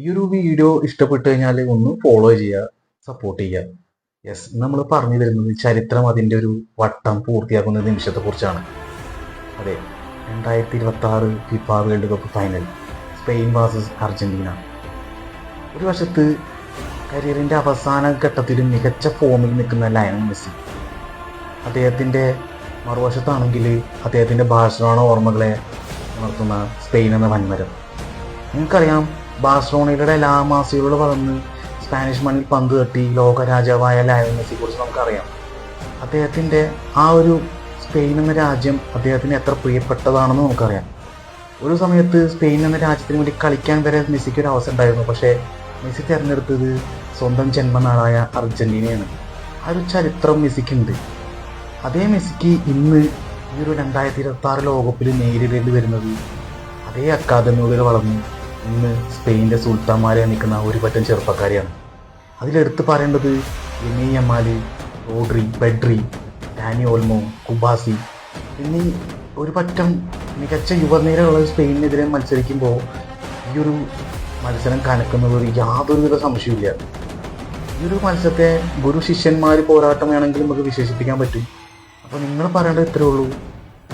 ഈ ഒരു വീഡിയോ ഇഷ്ടപ്പെട്ട് കഴിഞ്ഞാൽ ഒന്ന് ഫോളോ ചെയ്യുക, സപ്പോർട്ട് ചെയ്യുക. യെസ്, നമ്മൾ പറഞ്ഞു തരുന്നത് ചരിത്രം അതിൻ്റെ ഒരു വട്ടം പൂർത്തിയാക്കുന്ന നിമിഷത്തെക്കുറിച്ചാണ്. അതെ, 2026 FIFA world cup final Spain versus Argentina. ഒരു വശത്ത് കരിയറിൻ്റെ അവസാന ഘട്ടത്തിൽ മികച്ച ഫോമിൽ നിൽക്കുന്ന ലയണൽ മെസ്സി, അദ്ദേഹത്തിൻ്റെ മറുവശത്താണെങ്കിൽ അദ്ദേഹത്തിൻ്റെ ബാഴ്സലോണ ഓർമ്മകളെ ഉണർത്തുന്ന സ്പെയിൻ എന്ന വൻമരം. നിങ്ങൾക്കറിയാം, ബാഴ്സലോണയുടെ ലാമാസിയോട് വളർന്ന് സ്പാനിഷ് മണ്ണിൽ പന്ത് തട്ടി ലോക രാജാവായ ലയണൽ മെസ്സിയെ കുറിച്ച് നമുക്കറിയാം. അദ്ദേഹത്തിൻ്റെ ആ ഒരു സ്പെയിൻ എന്ന രാജ്യം അദ്ദേഹത്തിന് എത്ര പ്രിയപ്പെട്ടതാണെന്ന് നമുക്കറിയാം. ഒരു സമയത്ത് സ്പെയിൻ എന്ന രാജ്യത്തിന് വേണ്ടി കളിക്കാൻ വരെ മെസ്സിക്ക് ഒരു അവസരം ഉണ്ടായിരുന്നു. പക്ഷേ മെസ്സി തിരഞ്ഞെടുത്തത് സ്വന്തം ജന്മനാടായ അർജന്റീനയാണ്. ആ ഒരു ചരിത്രം മെസ്സിക്കുണ്ട്. അതേ മെസ്സിക്ക് ഇന്ന് ഈ ഒരു 2026 ലോകകപ്പിൽ നേരിടേണ്ടി വരുന്നത് അതേ അക്കാദമികളിൽ വളർന്ന് ഇന്ന് സ്പെയിൻ്റെ സുൽത്താന്മാരെ നിൽക്കുന്ന ഒരു പറ്റം ചെറുപ്പക്കാരെയാണ്. അതിലെടുത്ത് പറയേണ്ടത് Lamine Yamal, Rodri, Pedri, Dani Olmo, Cubarsi എന്നീ ഒരു പറ്റം മികച്ച യുവനിരയുള്ള സ്പെയിനിനെതിരെ മത്സരിക്കുമ്പോൾ ഈ ഒരു മത്സരം കനക്കുന്നത് യാതൊരുവിധ സംശയമില്ല. ഈ ഒരു മത്സരത്തെ ഗുരു ശിഷ്യന്മാർ പോരാട്ടം വേണമെങ്കിൽ നമുക്ക് വിശേഷിപ്പിക്കാൻ പറ്റും. അപ്പോൾ നിങ്ങൾ പറയേണ്ടത് ഇത്രയേ ഉള്ളൂ.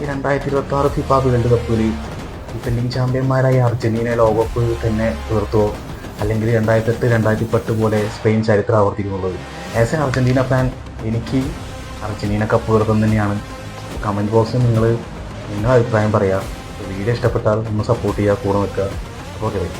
ഈ 2026 ഫിഫ വേൾഡ് കപ്പിൽ ഡിഫൻഡിങ് ചാമ്പ്യന്മാരായ അർജന്റീന ലോകകപ്പ് തന്നെ തീർത്തോ, അല്ലെങ്കിൽ 2008, 2010 പോലെ സ്പെയിൻ ചരിത്രം ആവർത്തിക്കുന്നുള്ളത്. ആസ് എ അർജന്റീന ഫാൻ എനിക്ക് അർജന്റീന കപ്പ് ഉയർത്തുന്നത് തന്നെയാണ്. കമൻറ്റ് ബോക്സിൽ നിങ്ങൾ നിങ്ങളുടെ അഭിപ്രായം പറയുക. വീഡിയോ ഇഷ്ടപ്പെട്ടാൽ ഒന്ന് സപ്പോർട്ട് ചെയ്യുക, കൂടെ നിൽക്കുക. Okay bye.